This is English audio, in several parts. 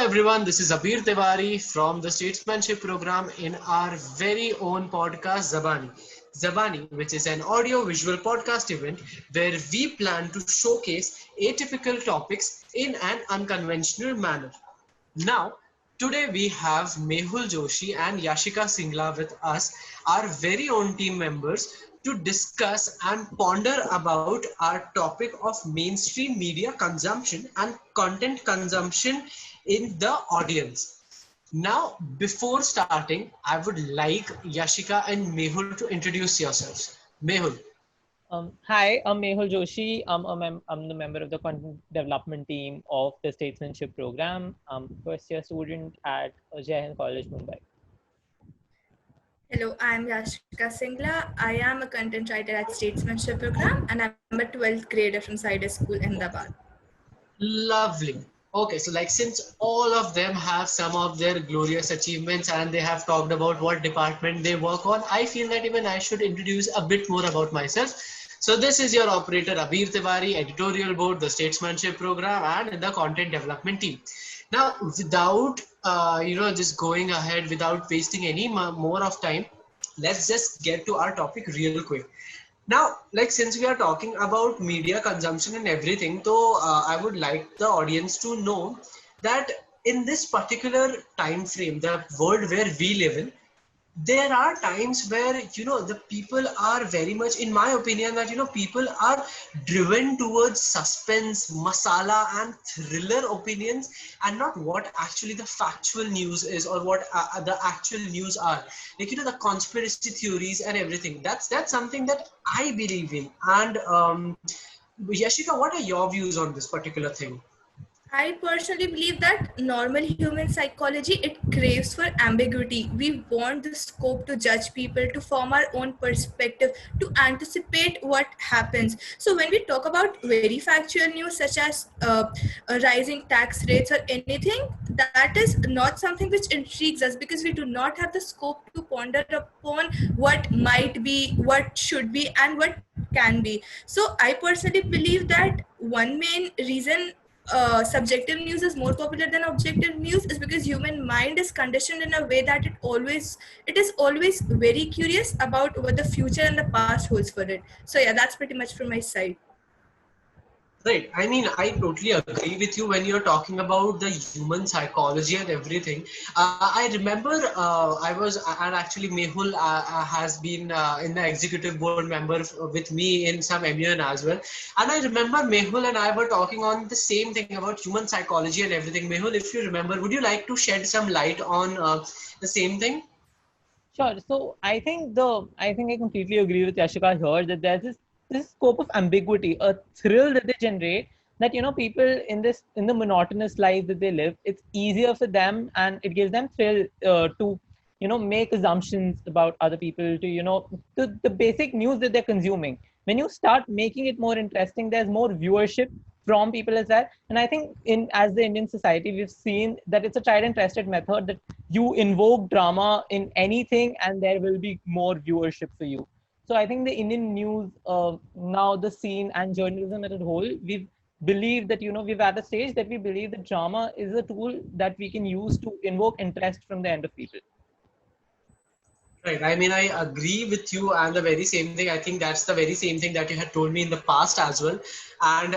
everyone, this is Abir Tiwari from the Statesmanship program in our very own podcast Zabaani. Zabaani, which is an audio visual podcast event where we plan to showcase atypical topics in an unconventional manner. Now, today we have Mehul Joshi and Yashika Singla with us, our very own team members, to discuss and ponder about our topic of mainstream media consumption and content consumption in the audience. Now, before starting, I would like Yashika and Mehul to introduce yourselves. Mehul. Hi, I'm Mehul Joshi. I'm the member of the content development team of the Statesmanship program. I'm first year student at Jai Hind College, Mumbai. Hello, I'm Yashika Singla. I am a content writer at Statesmanship program and I'm a 12th grader from Side School, Ahmedabad. Lovely. Okay, so like since all of them have some of their glorious achievements and they have talked about what department they work on, I feel that even I should introduce a bit more about myself. So this is your operator Abir Tiwari, editorial board, the Statesmanship program and in the content development team. Now, without just going ahead, without wasting any more of time, let's just get to our topic real quick. Now, like since we are talking about media consumption and everything, so I would like the audience to know that in this particular time frame, the world where we live in, there are times where the people are very much, in my opinion, that people are driven towards suspense, masala and thriller opinions and not what actually the factual news is or what the actual news are, like the conspiracy theories and everything. That's something that I believe in. And Yashika, what are your views on this particular thing? I personally believe that normal human psychology, it craves for ambiguity. We want the scope to judge people, to form our own perspective, to anticipate what happens. So when we talk about very factual news such as rising tax rates or anything, that is not something which intrigues us because we do not have the scope to ponder upon what might be, what should be and what can be. So I personally believe that one main reason subjective news is more popular than objective news is because human mind is conditioned in a way that it is always very curious about what the future and the past holds for it. So yeah, that's pretty much from my side. Right. I mean, I totally agree with you when you're talking about the human psychology and everything. I remember and actually Mehul has been in the executive board member with me in some MUN as well. And I remember Mehul and I were talking on the same thing about human psychology and everything. Mehul, if you remember, would you like to shed some light on the same thing? Sure. So I think I completely agree with Yashika here that there's this scope of ambiguity, a thrill that they generate, that people in the monotonous life that they live, it's easier for them and it gives them thrill to make assumptions about other people, to the basic news that they're consuming. When you start making it more interesting, there's more viewership from people as well. And I think as the Indian society, we've seen that it's a tried and tested method that you invoke drama in anything and there will be more viewership for you. So I think the Indian news, now the scene and journalism as a whole, we've believed that, we've at a stage that we believe that drama is a tool that we can use to invoke interest from the end of people. Right. I mean, I agree with you, and the very same thing. I think that's the very same thing that you had told me in the past as well. And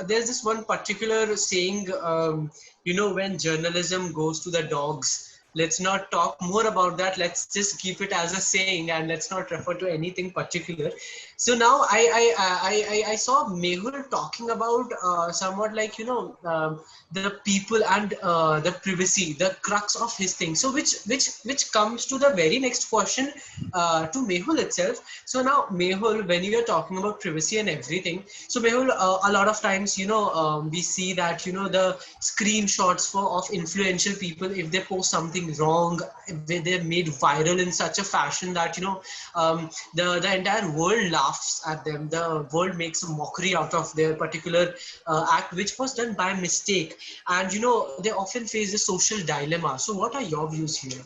there's this one particular saying, when journalism goes to the dogs. Let's not talk more about that. Let's just keep it as a saying, and let's not refer to anything particular. So now I saw Mehul talking about somewhat like the people and the privacy, the crux of his thing. So which comes to the very next question to Mehul itself. So now Mehul, when you are talking about privacy and everything, so Mehul, a lot of times we see that the screenshots of influential people, if they post something wrong, they're made viral in such a fashion that the entire world laughs at them. The world makes a mockery out of their particular act, which was done by mistake. And they often face a social dilemma. So what are your views here?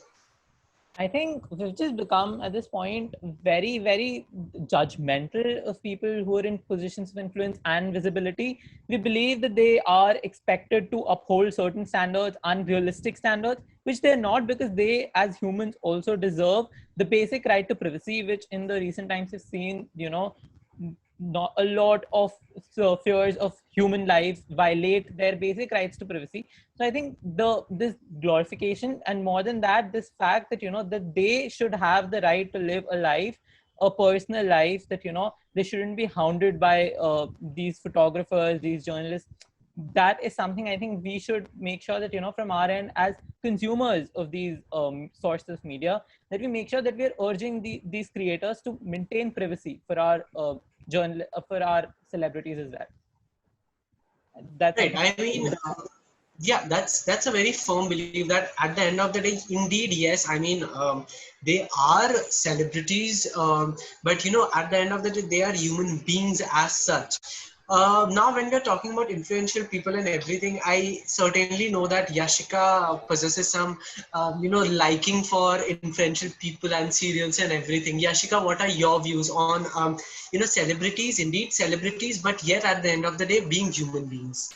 I think we've just become at this point very, very judgmental of people who are in positions of influence and visibility. We believe that they are expected to uphold certain standards, unrealistic standards, which they're not, because they, as humans, also deserve the basic right to privacy, which in the recent times have seen, not a lot of fears of human lives violate their basic rights to privacy. So I think this glorification, and more than that, this fact that that they should have the right to live a life, a personal life, that they shouldn't be hounded by these photographers, these journalists. That is something I think we should make sure that from our end, as consumers of these sources of media, that we make sure that we are urging these creators to maintain privacy for our for our celebrities as well. That's Right. something. I mean, yeah, that's a very firm belief that at the end of the day, indeed, yes. I mean, they are celebrities, but at the end of the day, they are human beings as such. Now, when we're talking about influential people and everything, I certainly know that Yashika possesses some, liking for influential people and serials and everything. Yashika, what are your views on, celebrities, indeed celebrities, but yet at the end of the day, being human beings?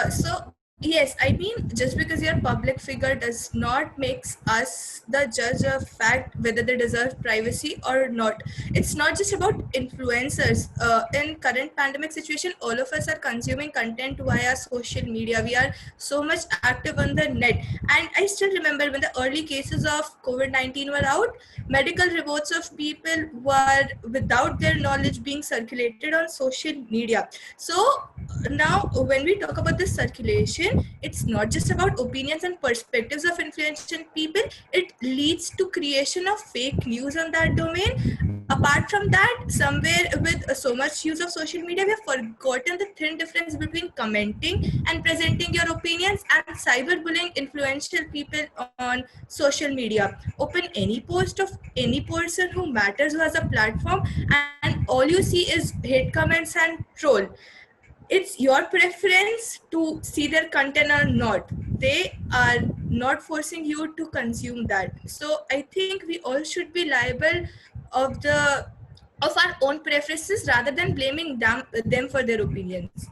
So yes, I mean, just because you're a public figure does not makes us the judge of fact whether they deserve privacy or not. It's not just about influencers. In current pandemic situation, all of us are consuming content via social media. We are so much active on the net, and I still remember when the early cases of COVID-19 were out, medical reports of people were without their knowledge being circulated on social media. So now when we talk about this circulation, it's not just about opinions and perspectives of influential people. It leads to creation of fake news on that domain. Apart from that, somewhere with so much use of social media, we have forgotten the thin difference between commenting and presenting your opinions and cyberbullying influential people on social media. Open any post of any person who matters, who has a platform, and all you see is hate comments and troll. It's your preference to see their content or not. They are not forcing you to consume that. So I think we all should be liable of the of our own preferences rather than blaming them for their opinions.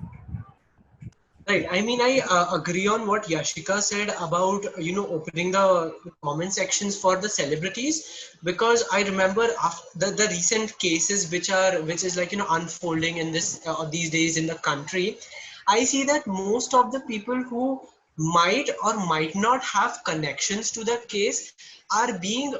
Right. I mean, I agree on what Yashika said about, opening the comment sections for the celebrities, because I remember after the recent cases which is like, unfolding in these days in the country. I see that most of the people who might or might not have connections to that case are being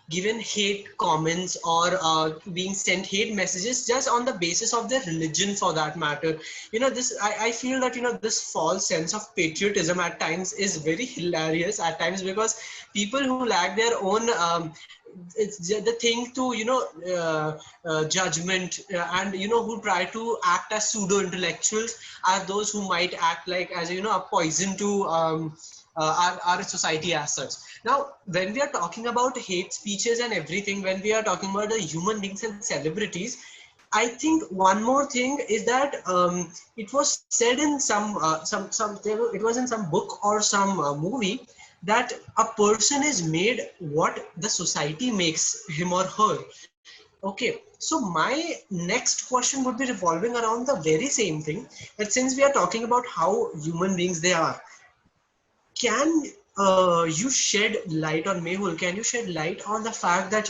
given hate comments or being sent hate messages just on the basis of their religion, for that matter. This I feel that this false sense of patriotism at times is very hilarious at times, because people who lack their own it's the thing to judgment, and who try to act as pseudo intellectuals are those who might act like as a poison to our society as such. Now, when we are talking about hate speeches and everything, when we are talking about the human beings and celebrities, I think one more thing is that it was said in it was in some book or some movie that a person is made what the society makes him or her. Okay, so my next question would be revolving around the very same thing, that since we are talking about how human beings they are, can you shed light on, Mehul, can you shed light on the fact that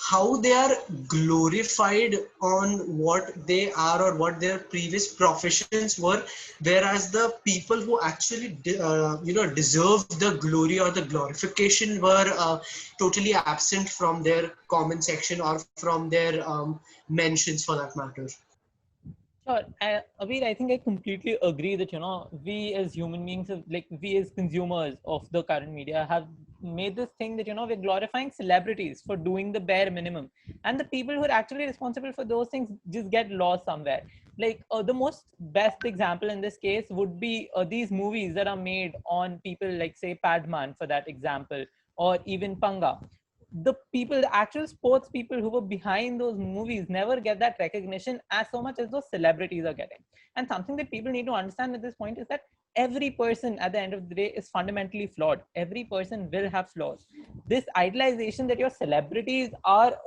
how they are glorified on what they are or what their previous professions were, whereas the people who actually deserve the glory or the glorification were totally absent from their comment section or from their mentions, for that matter? Sure. Abir, I think I completely agree that, we as human beings, like we as consumers of the current media, have made this thing that, we're glorifying celebrities for doing the bare minimum. And the people who are actually responsible for those things just get lost somewhere. Like the most best example in this case would be these movies that are made on people like, say, Padman, for that example, or even Panga. The people, the actual sports people who were behind those movies, never get that recognition as so much as those celebrities are getting. And something that people need to understand at this point is that every person at the end of the day is fundamentally flawed. Every person will have flaws. This idealization that your celebrities are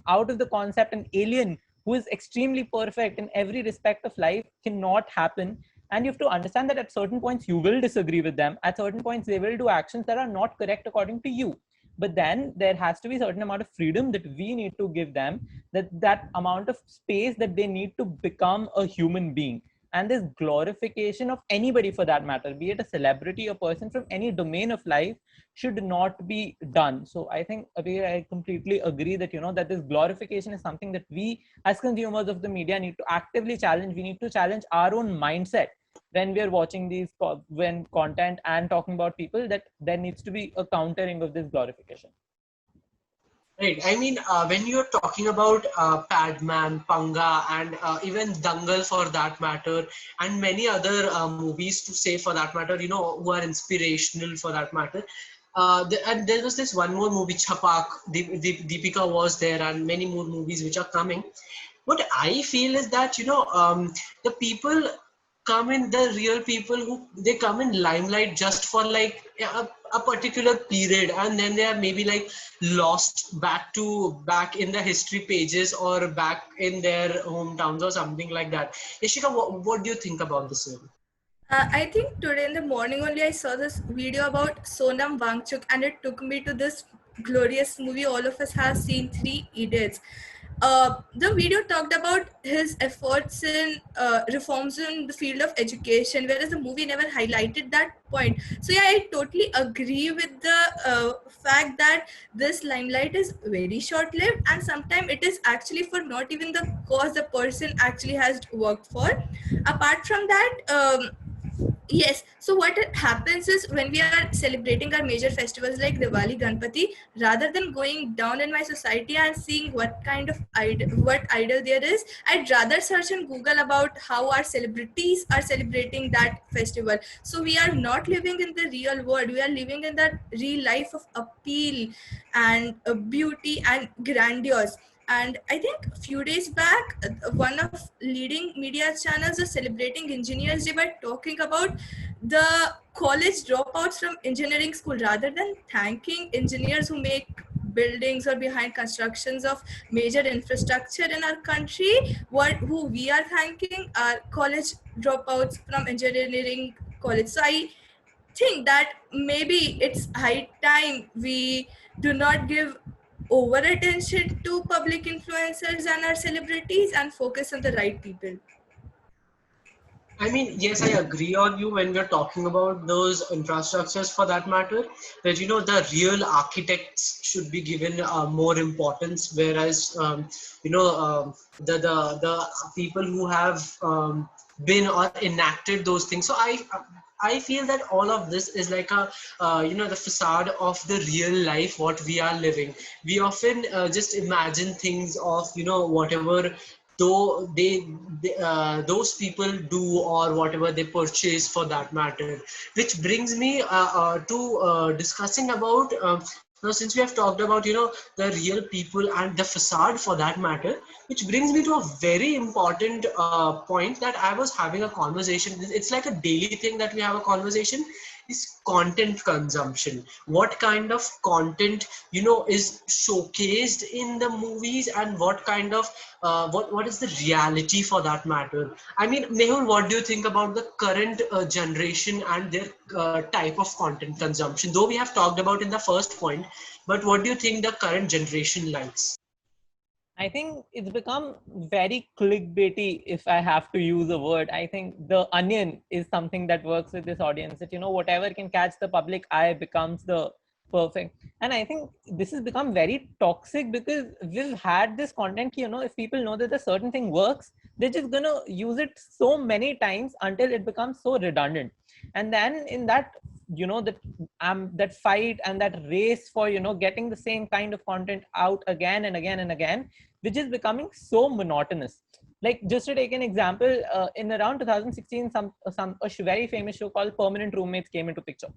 out of the concept, an alien who is extremely perfect in every respect of life, cannot happen. And you have to understand that at certain points you will disagree with them. At certain points they will do actions that are not correct according to you. But then there has to be a certain amount of freedom that we need to give them, that amount of space that they need to become a human being. And this glorification of anybody for that matter, be it a celebrity, a person from any domain of life, should not be done. So I think, Abhi, I completely agree that, that this glorification is something that we as consumers of the media need to actively challenge. We need to challenge our own mindset when we are watching these when content and talking about people, that there needs to be a countering of this glorification. Right. I mean, when you're talking about Padman, Panga, and even Dangal for that matter, and many other movies to say for that matter, who are inspirational for that matter. And there was this one more movie, Chapak, Deepika was there, and many more movies which are coming. What I feel is that, the people come in, the real people who they come in limelight just for like a particular period, and then they are maybe like lost back in the history pages or back in their hometowns or something like that. Ishika, what do you think about this film? I think today in the morning only I saw this video about Sonam Wangchuk, and it took me to this glorious movie all of us have seen, Three Idiots. The video talked about his efforts in reforms in the field of education, whereas the movie never highlighted that point. So yeah, I totally agree with the fact that this limelight is very short-lived, and sometimes it is actually for not even the cause the person actually has worked for. Apart from that, yes. So what happens is, when we are celebrating our major festivals like Diwali, Ganpati, rather than going down in my society and seeing what kind of what idol there is, I'd rather search on Google about how our celebrities are celebrating that festival. So we are not living in the real world. We are living in that real life of appeal and beauty and grandiose. And I think a few days back, one of leading media channels is celebrating Engineers Day by talking about the college dropouts from engineering school, rather than thanking engineers who make buildings or behind constructions of major infrastructure in our country. Who we are thanking are college dropouts from engineering college. So I think that maybe it's high time we do not give over attention to public influencers and our celebrities and focus on the right people. I mean, yes, I agree on you when we're talking about those infrastructures for that matter, that, the real architects should be given more importance, whereas, the people who have been or enacted those things. So I feel that all of this is like the facade of the real life, what we are living. We often just imagine things of, whatever though those people do or whatever they purchase for that matter, which brings me to discussing about now, since we have talked about the real people and the facade for that matter, which brings me to a very important point that I was having a conversation. It's like a daily thing that we have a conversation, is content consumption. What kind of content is showcased in the movies, and what kind of what is the reality for that matter. I mean, Mehul, what do you think about the current generation and their type of content consumption? Though we have talked about in the first point, but what do you think the current generation likes? I think it's become very clickbaity, if I have to use a word. I think the onion is something that works with this audience, that, whatever can catch the public eye becomes the perfect. And I think this has become very toxic, because we've had this content, if people know that a certain thing works, they're just going to use it so many times until it becomes so redundant. And then in that, that fight and that race for, getting the same kind of content out again and again and again, which is becoming so monotonous. Like, just to take an example, in around 2016, a very famous show called Permanent Roommates came into picture,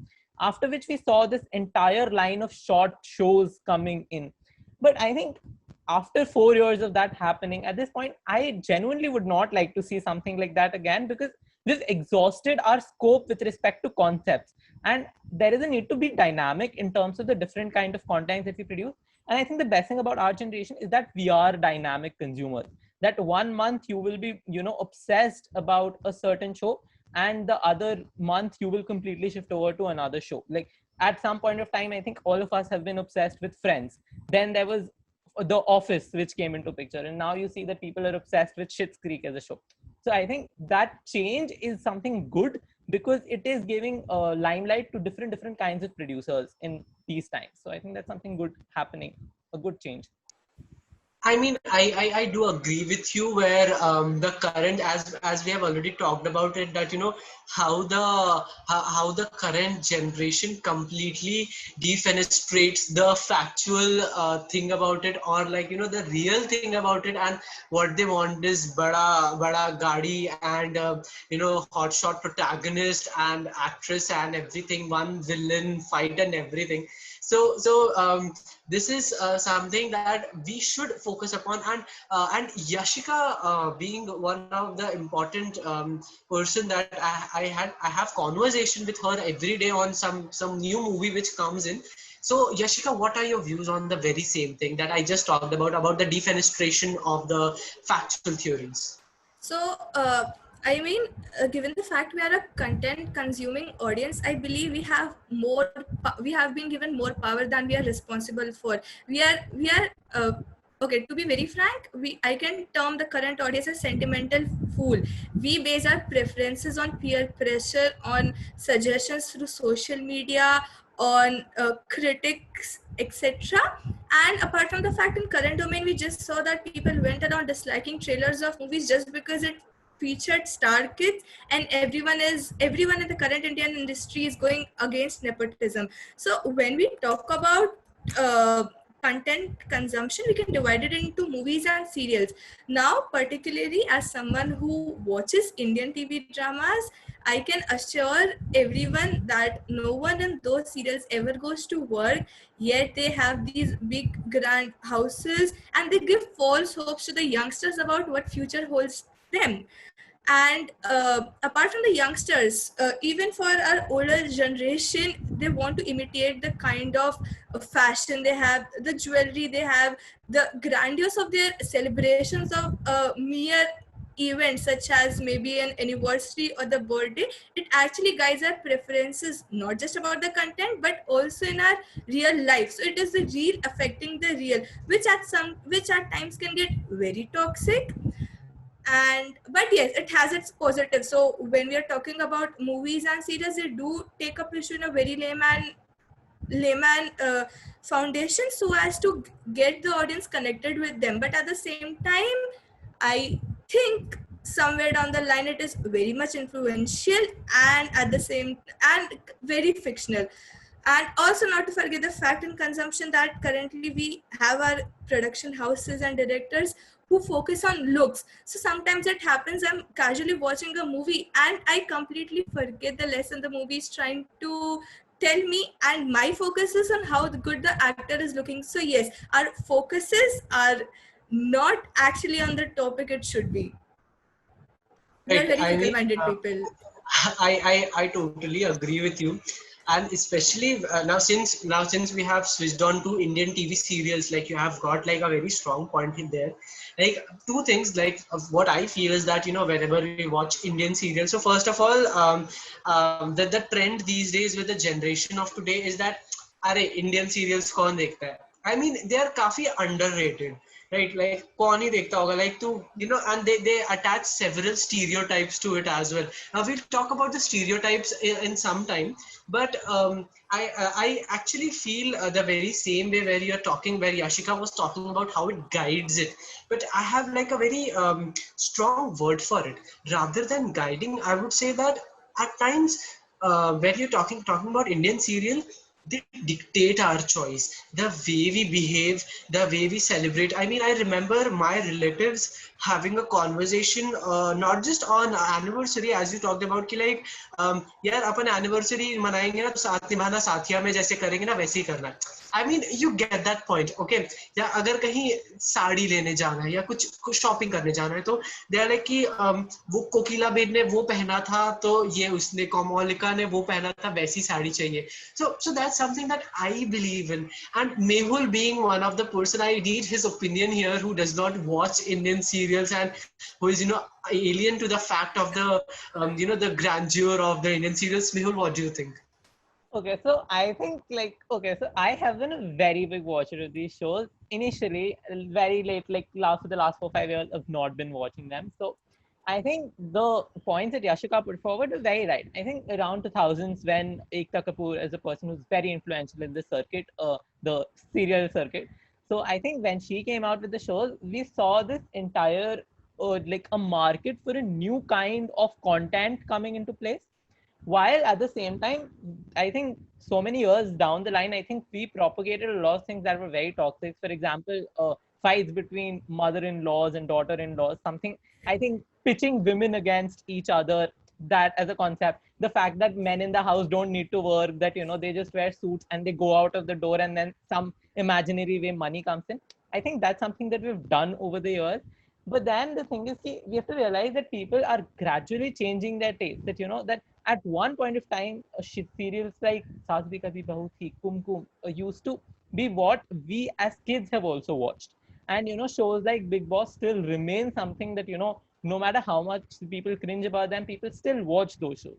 after which we saw this entire line of short shows coming in. But I think after 4 years of that happening, at this point, I genuinely would not like to see something like that again, because we've exhausted our scope with respect to concepts, and there is a need to be dynamic in terms of the different kind of content that we produce. And I think the best thing about our generation is that we are dynamic consumers. That 1 month you will be, obsessed about a certain show, and the other month you will completely shift over to another show. Like at some point of time, I think all of us have been obsessed with Friends. Then there was The Office, which came into picture, and now you see that people are obsessed with Schitt's Creek as a show. So I think that change is something good, because it is giving limelight to different kinds of producers in these times. So I think that's something good happening, a good change. I mean, I do agree with you where the current, as we have already talked about it, that how the current generation completely defenestrates the factual thing about it, or like the real thing about it, and what they want is bada gadi and hotshot protagonist and actress and everything, one villain fight and everything. So this is something that we should focus upon, and Yashika being one of the important person that I have conversation with her every day on some new movie which comes in. So Yashika, what are your views on the very same thing that I just talked about the defenestration of the factual theories? So, I mean, given the fact we are a content consuming audience, I believe we have been given more power than we are responsible for. We are okay. To be very frank, I can term the current audience as sentimental fool. We base our preferences on peer pressure, on suggestions through social media, on critics, etc. And apart from the fact, in current domain, we just saw that people went around disliking trailers of movies just because it featured star kids, and everyone in the current Indian industry is going against nepotism. So when we talk about content consumption, we can divide it into movies and serials. Now, particularly as someone who watches Indian TV dramas, I can assure everyone that no one in those serials ever goes to work, yet they have these big grand houses, and they give false hopes to the youngsters about what future holds them. And apart from the youngsters, even for our older generation, they want to imitate the kind of fashion they have, the jewelry they have, the grandiose of their celebrations of mere events such as maybe an anniversary or the birthday. It actually guides our preferences, not just about the content but also in our real life. So it is the real affecting the real, which at times can get very toxic. And but yes, it has its positives. So when we are talking about movies and series, they do take up issue in a very layman foundation, so as to get the audience connected with them. But at the same time, I think somewhere down the line it is very much influential, and at the same and very fictional. And also, not to forget the fact in consumption that currently we have our production houses and directors who focus on looks. So sometimes it happens I'm casually watching a movie and I completely forget the lesson the movie is trying to tell me, and my focus is on how good the actor is looking. So yes, our focuses are not actually on the topic it should be. We are Right. very I mean, fickle-minded people. I totally agree with you, and especially now since we have switched on to Indian TV serials, like you have got like a very strong point in there. Like two things, like of what I feel is that whenever we watch Indian serials, so first of all, the trend these days with the generation of today is that, अरे Indian serials कौन देखता है? I mean, they are काफी underrated. Right, like कौन ही देखता होगा, like to and they attach several stereotypes to it as well. Now we'll talk about the stereotypes in some time, but I actually feel the very same way where you're talking, where Yashika was talking about how it guides it, but I have like a very strong word for it. Rather than guiding, I would say that at times when you're talking about Indian serial, they dictate our choice, the way we behave, the way we celebrate. I mean, I remember my relatives having a conversation, not just on anniversary, as you talked about, कि like यार अपन anniversary मनाएंगे ना तो साथ निभाना साथिया में जैसे करेंगे ना वैसे ही करना है. I mean, you get that point, okay? या अगर कहीं साड़ी लेने जाना है या कुछ शॉपिंग करने जाना है तो दे आर लाइक कि वो कोकिला बेन ने वो पहना था तो ये उसने कोमोलिका ने वो पहना था वैसी साड़ी चाहिए. So that's something that I believe in. And Mehul being one of the person, I need his opinion here, who does not watch Indian serials and who is, alien to the fact of the, the grandeur of the Indian serials. Mehul, what do you think? Okay, so I think so I have been a very big watcher of these shows. Initially, very late, like for the last 4 5 years, I've not been watching them. So I think the points that Yashika put forward are very right. I think around 2000s, when Ekta Kapoor, as a person who's very influential in the circuit, the serial circuit. So I think when she came out with the shows, we saw this entire like a market for a new kind of content coming into place, while at the same time, I think so many years down the line, I think we propagated a lot of things that were very toxic. For example, fights between mother-in-laws and daughter-in-laws, something, I think, pitching women against each other, that as a concept, the fact that men in the house don't need to work, that they just wear suits and they go out of the door, and then some imaginary way money comes in. I think that's something that we've done over the years. But then the thing is, we have to realize that people are gradually changing their taste. That that at one point of time, serials like Saas Bhi Kabhi Bahu Thi, Kumkum used to be what we as kids have also watched. And shows like Big Boss still remain something that no matter how much people cringe about them, people still watch those shows.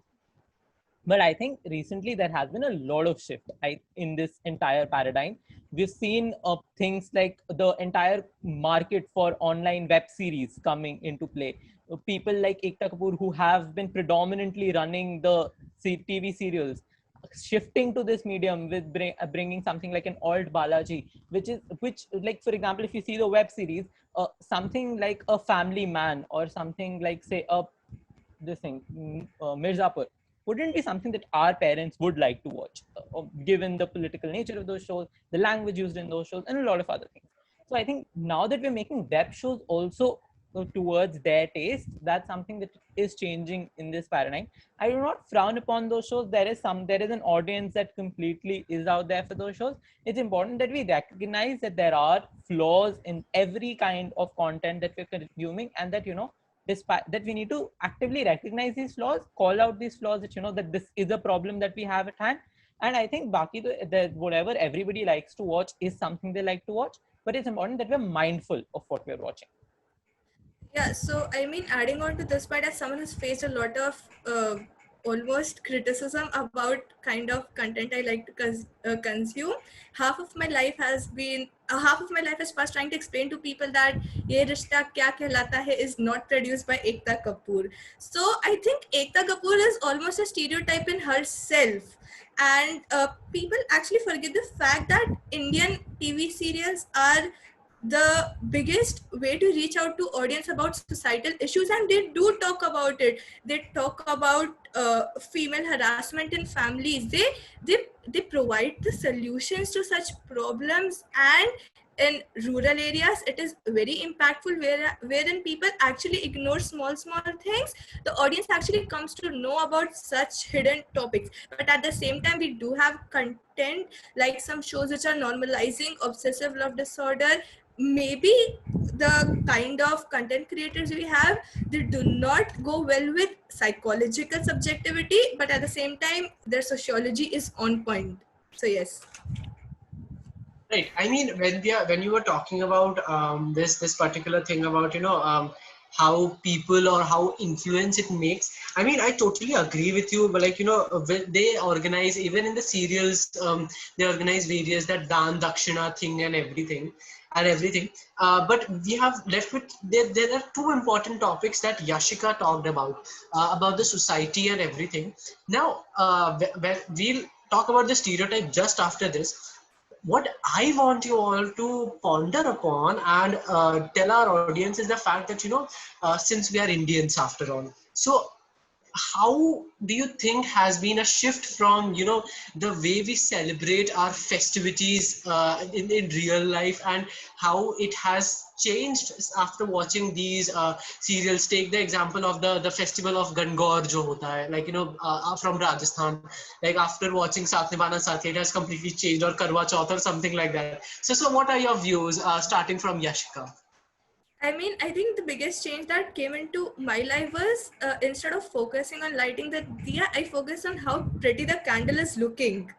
But I think recently there has been a lot of shift in this entire paradigm. We've seen things like the entire market for online web series coming into play. People like Ekta Kapoor, who have been predominantly running the TV serials, shifting to this medium with bringing something like an alt Balaji, which like, for example, if you see the web series, something like a Family Man or something like, say, this thing, Mirzapur, wouldn't be something that our parents would like to watch, given the political nature of those shows, the language used in those shows, and a lot of other things. So I think now that we're making web shows also towards their taste, that's something that is changing in this paradigm. I do not frown upon those shows. There is an audience that completely is out there for those shows. It's important that we recognize that there are flaws in every kind of content that we're consuming, and that despite that, we need to actively recognize these flaws, call out these flaws, that that this is a problem that we have at hand. And I think baki whatever everybody likes to watch is something they like to watch, but it's important that we're mindful of what we're watching. Yeah, so I mean, adding on to this part, as someone who's faced a lot of almost criticism about kind of content I like to consume, half of my life is passed trying to explain to people that Ye Rishta Kya Kehlata Hai is not produced by Ekta Kapoor. So I think Ekta Kapoor is almost a stereotype in herself. And people actually forget the fact that Indian TV serials are the biggest way to reach out to audience about societal issues, and they do talk about it. They talk about female harassment in families. They provide the solutions to such problems, and in rural areas it is very impactful, wherein people actually ignore small things. The audience actually comes to know about such hidden topics. But at the same time, we do have content like some shows which are normalizing obsessive love disorder. Maybe the kind of content creators we have, they do not go well with psychological subjectivity, but at the same time their sociology is on point. So yes. Right. I mean, when you were talking about this particular thing about how people or how influence it makes. I mean, I totally agree with you. But like they organize, even in the serials, they organize various that dan dakshina thing and everything. But we have left with there are two important topics that Yashika talked about the society and everything. Now, we'll talk about the stereotype just after this. What I want you all to ponder upon and tell our audience is the fact that since we are Indians after all, so how do you think has been a shift from, you know, the way we celebrate our festivities in real life, and how it has changed after watching these serials? Take the example of the festival of Gangor jo hota hai, like, you know, from Rajasthan. Like after watching Saat Nibhana Sathi, it has completely changed, or Karwa Chauth or something like that. So what are your views, starting from Yashika? I mean, I think the biggest change that came into my life was instead of focusing on lighting the diya, I focused on how pretty the candle is looking.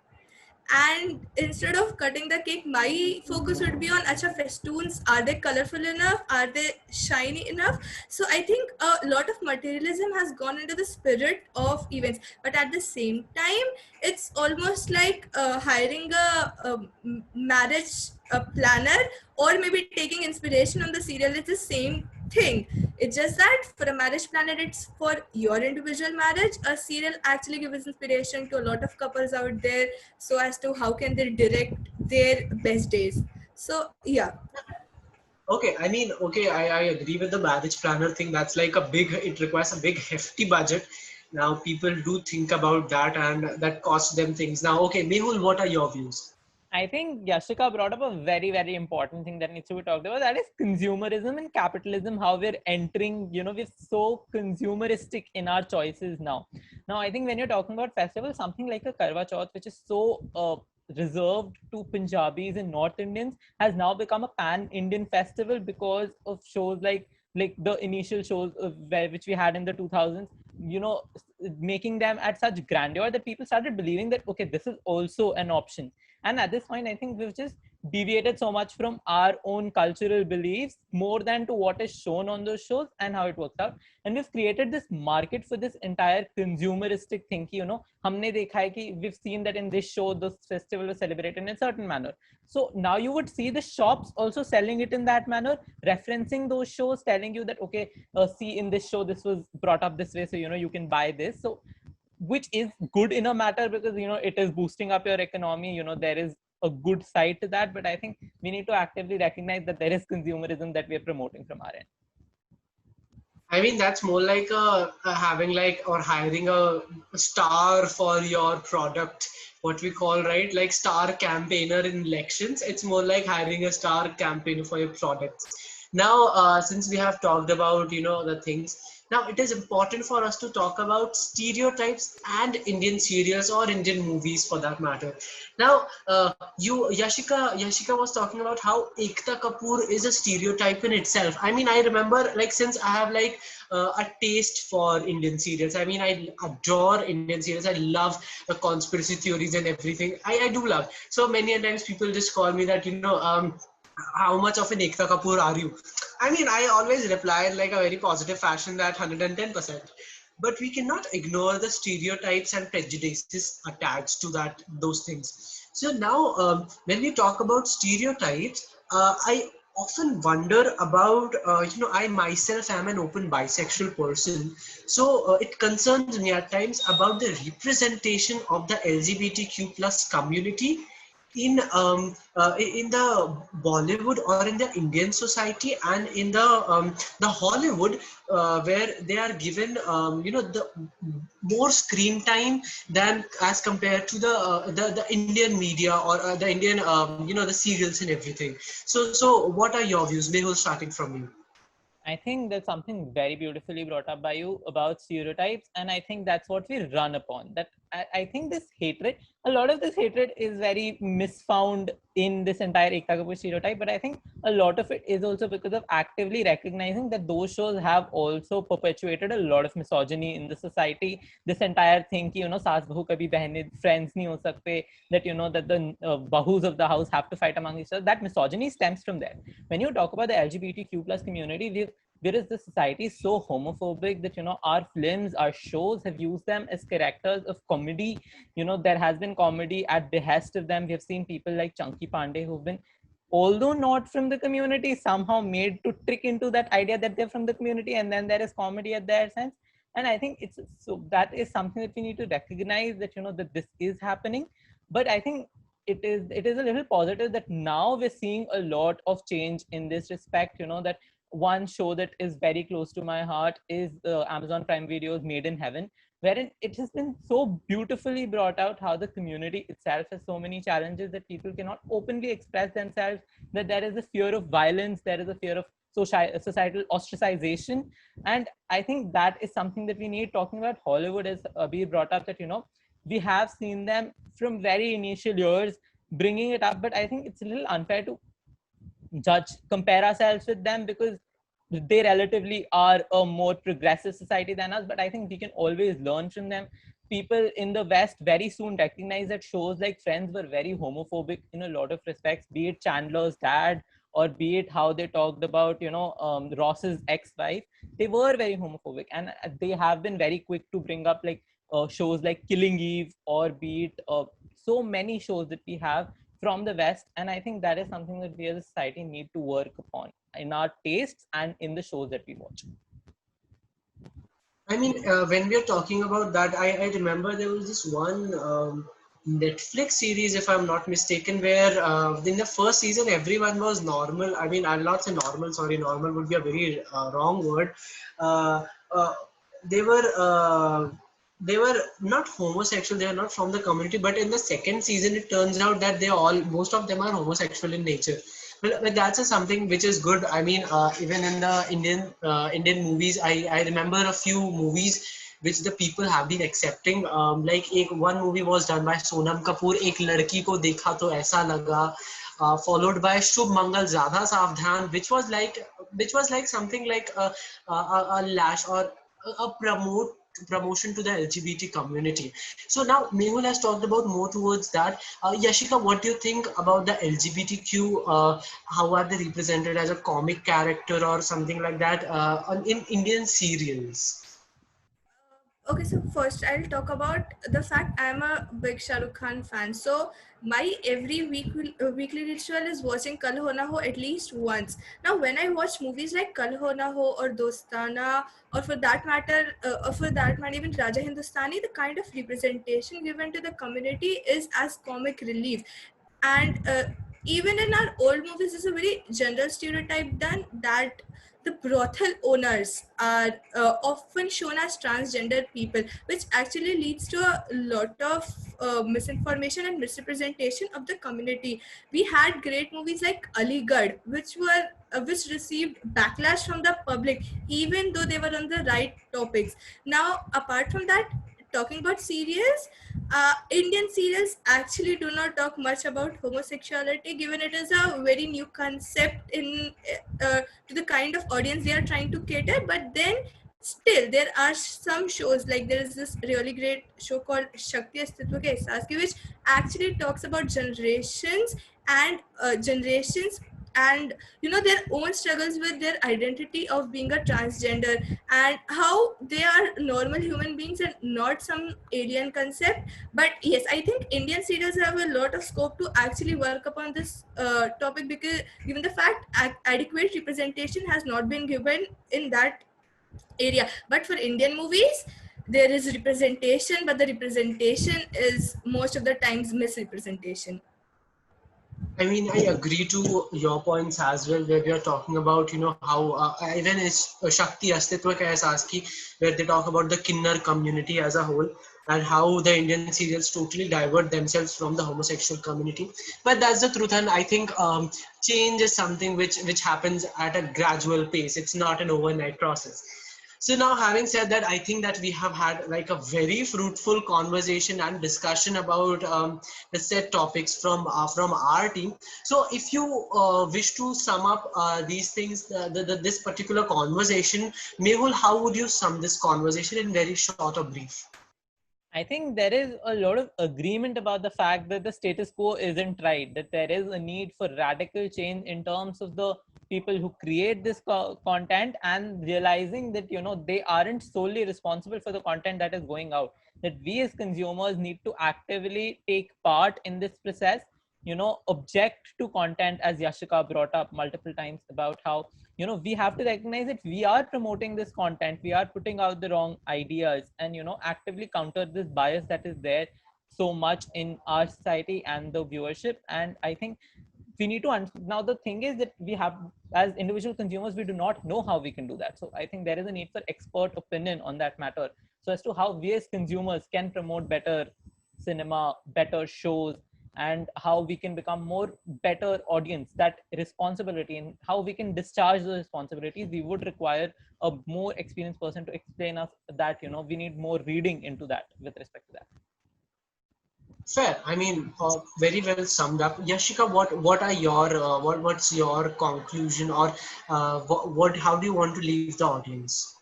And instead of cutting the cake, my focus would be on acha festoons, are they colorful enough, are they shiny enough? So I think a lot of materialism has gone into the spirit of events, but at the same time it's almost like hiring a marriage planner, or maybe taking inspiration on the serial. It's the same thing. It's just that for a marriage planner, it's for your individual marriage. A serial actually gives inspiration to a lot of couples out there, so as to how can they direct their best days. So yeah. Okay, I mean, okay, I agree with the marriage planner thing. That's like a big, it requires a big, hefty budget. Now, people do think about that, and that costs them things. Now, okay, Mehul, what are your views? I think Yashika brought up a very, very important thing that needs to be talked about. That is consumerism and capitalism, how we're entering, we're so consumeristic in our choices now. Now, I think when you're talking about festivals, something like a Karwa Chauth, which is so reserved to Punjabis and North Indians, has now become a pan-Indian festival because of shows like the initial shows which we had in the 2000s, making them at such grandeur that people started believing that, okay, this is also an option. And at this point, I think we've just deviated so much from our own cultural beliefs more than to what is shown on those shows and how it works out. And we've created this market for this entire consumeristic thing. Humne dekha hai ki we've seen that in this show, this festival was celebrated in a certain manner. So now you would see the shops also selling it in that manner, referencing those shows, telling you that, okay, see, in this show, this was brought up this way. So, you can buy this. So which is good in a matter, because it is boosting up your economy. There is a good side to that, but I think we need to actively recognize that there is consumerism that we are promoting from our end. I mean, that's more like having like, or hiring a star for your product, what we call, right? Like star campaigner in elections. It's more like hiring a star campaigner for your products. Now, since we have talked about, the things, now it is important for us to talk about stereotypes and Indian serials or Indian movies for that matter. Now, Yashika was talking about how Ekta Kapoor is a stereotype in itself. I mean, I remember, like, since I have like a taste for Indian serials. I mean, I adore Indian serials. I love the conspiracy theories and everything. I do love. So many times people just call me that, how much of an Ekta Kapoor are you? I mean, I always replied like a very positive fashion that 110%. But we cannot ignore the stereotypes and prejudices attached to those things. So now, when we talk about stereotypes, I often wonder about, I myself am an open bisexual person. So it concerns me at times about the representation of the LGBTQ plus community in the Bollywood or in the Indian society, and in the Hollywood, where they are given the more screen time than as compared to the Indian media, or the Indian the serials and everything. So what are your views, Mehul, starting from you? I think there's something very beautifully brought up by you about stereotypes, and I think that's what we run upon. That I think this hatred, a lot of this hatred is very misfound in this entire Ekta Kapoor stereotype, but I think a lot of it is also because of actively recognizing that those shows have also perpetuated a lot of misogyny in the society. This entire thing, saas bahu kabhi behne friends nahi ho sakte, that that the bahus of the house have to fight among each other. That misogyny stems from there. When you talk about the LGBTQ plus community, there is this society so homophobic that our films, our shows have used them as characters of comedy. There has been comedy at behest of them. We have seen people like Chunky Pandey who've been, although not from the community, somehow made to trick into that idea that they're from the community, and then there is comedy at their sense. And I think it's so that is something that we need to recognize, that that this is happening. But I think it is a little positive that now we're seeing a lot of change in this respect, that one show that is very close to my heart is Amazon Prime Video's Made in Heaven, wherein it has been so beautifully brought out how the community itself has so many challenges that people cannot openly express themselves, that there is a fear of violence, there is a fear of societal ostracization. And I think that is something that we need. Talking about Hollywood, as Abir brought up, that we have seen them from very initial years bringing it up, but I think it's a little unfair to compare ourselves with them, because they relatively are a more progressive society than us. But I think we can always learn from them. People in the West very soon recognize that shows like Friends were very homophobic in a lot of respects, be it Chandler's dad, or be it how they talked about Ross's ex-wife. They were very homophobic, and they have been very quick to bring up like shows like Killing Eve, or be it so many shows that we have from the West. And I think that is something that we as a society need to work upon in our tastes and in the shows that we watch. I mean, when we are talking about that, I remember there was this one Netflix series, if I'm not mistaken, where in the first season everyone was normal. I mean, I'll not say normal, sorry, normal would be a very wrong word. Uh, uh, they were they were not homosexual, they are not from the community, but in the second season it turns out that most of them are homosexual in nature. Well, that's something which is good. I mean, even in the Indian movies, I remember a few movies which the people have been accepting. Like one movie was done by Sonam Kapoor, एक लड़की को देखा तो ऐसा लगा, followed by शुभ मंगल ज़्यादा सावधान, which was like something like a lash or a promotion to the LGBT community. So now Mehul has talked about more towards that. Yashika, what do you think about the LGBTQ? How are they represented as a comic character or something like that in Indian serials? Okay, so first I'll talk about the fact I'm a big Shah Rukh Khan fan. So my every weekly ritual is watching Kal Ho Na Ho at least once. Now, when I watch movies like Kal Ho Na Ho or Dostana, or for that matter, even Raja Hindustani, the kind of representation given to the community is as comic relief. And even in our old movies, there's a very general stereotype done that the brothel owners are often shown as transgender people, which actually leads to a lot of misinformation and misrepresentation of the community. We had great movies like Aligarh, which received backlash from the public, even though they were on the right topics. Now, apart from that, talking about serials, Indian serials actually do not talk much about homosexuality, given it is a very new concept to the kind of audience they are trying to cater. But then still, there are some shows, like there is this really great show called Shakti Astitva Ke Ehsaas Ki, which actually talks about generations and their own struggles with their identity of being a transgender, and how they are normal human beings and not some alien concept. But yes, I think Indian serials have a lot of scope to actually work upon this topic, because given the fact adequate representation has not been given in that area. But for Indian movies, there is representation, but the representation is most of the times misrepresentation. I mean, I agree to your points as well, where we are talking about, how even it's Shakti Astitva Ka Ehsaas Ki, where they talk about the Kinnar community as a whole and how the Indian serials totally divert themselves from the homosexual community. But that's the truth, and I think change is something which happens at a gradual pace. It's not an overnight process. So now, having said that, I think that we have had like a very fruitful conversation and discussion about the set topics from our team. So if you wish to sum up these things, this particular conversation, Mehul, how would you sum this conversation in very short or brief? I think there is a lot of agreement about the fact that the status quo isn't right, that there is a need for radical change in terms of the people who create this content, and realizing that they aren't solely responsible for the content that is going out, that we as consumers need to actively take part in this process, object to content, as Yashika brought up multiple times about how we have to recognize that we are promoting this content, we are putting out the wrong ideas, and actively counter this bias that is there so much in our society and the viewership. And I think we need to now the thing is that we have, as individual consumers, we do not know how we can do that. So I think there is a need for expert opinion on that matter, so as to how we as consumers can promote better cinema, better shows, and how we can become more better audience. That responsibility and how we can discharge those responsibilities, we would require a more experienced person to explain us that, we need more reading into that with respect to that. Fair. I mean, very well summed up. Yashika, what are your what's your conclusion, or what how do you want to leave the audience?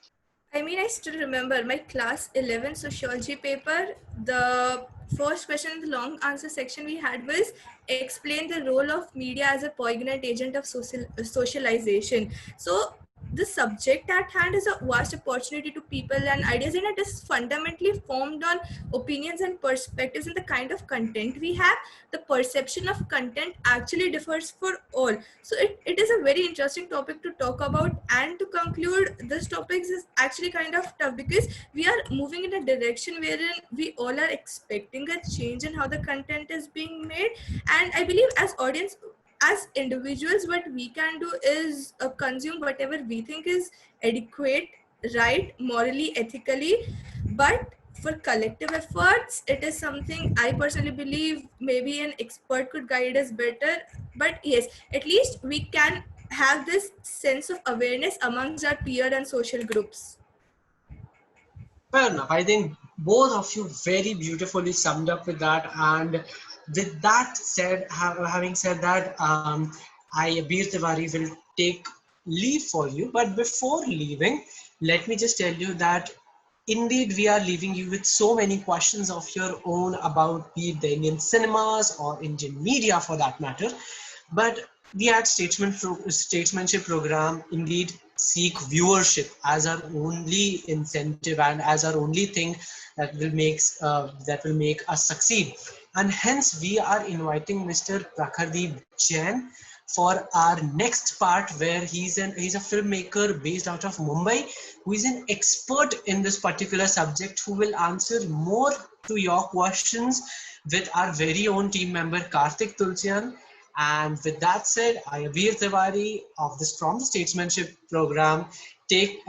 I mean, I still remember my class 11 sociology paper. The first question in the long answer section we had was explain the role of media as a poignant agent of socialization. So the subject at hand is a vast opportunity to people and ideas, and it is fundamentally formed on opinions and perspectives and the kind of content we have. The perception of content actually differs for all. So it is a very interesting topic to talk about, and to conclude this topic is actually kind of tough because we are moving in a direction wherein we all are expecting a change in how the content is being made. And I believe as audience, as individuals, what we can do is consume whatever we think is adequate, right, morally, ethically. But for collective efforts, it is something I personally believe maybe an expert could guide us better. But yes, at least we can have this sense of awareness amongst our peer and social groups. Fair enough. I think both of you very beautifully summed up with that. And with that said, having said that, I, Abir Tiwari, will take leave for you. But before leaving, let me just tell you that indeed we are leaving you with so many questions of your own about be it the Indian cinemas or Indian media for that matter. But we at Statesmanship program indeed seek viewership as our only incentive and as our only thing that will make us succeed. And hence we are inviting Mr. Prakhar Deep Jain for our next part, where he's a filmmaker based out of Mumbai, who is an expert in this particular subject, who will answer more to your questions with our very own team member Karthik Tulsian. And with that said, I, Abir Tiwari of this from the Statesmanship program, take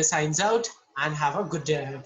signs out and have a good day ahead.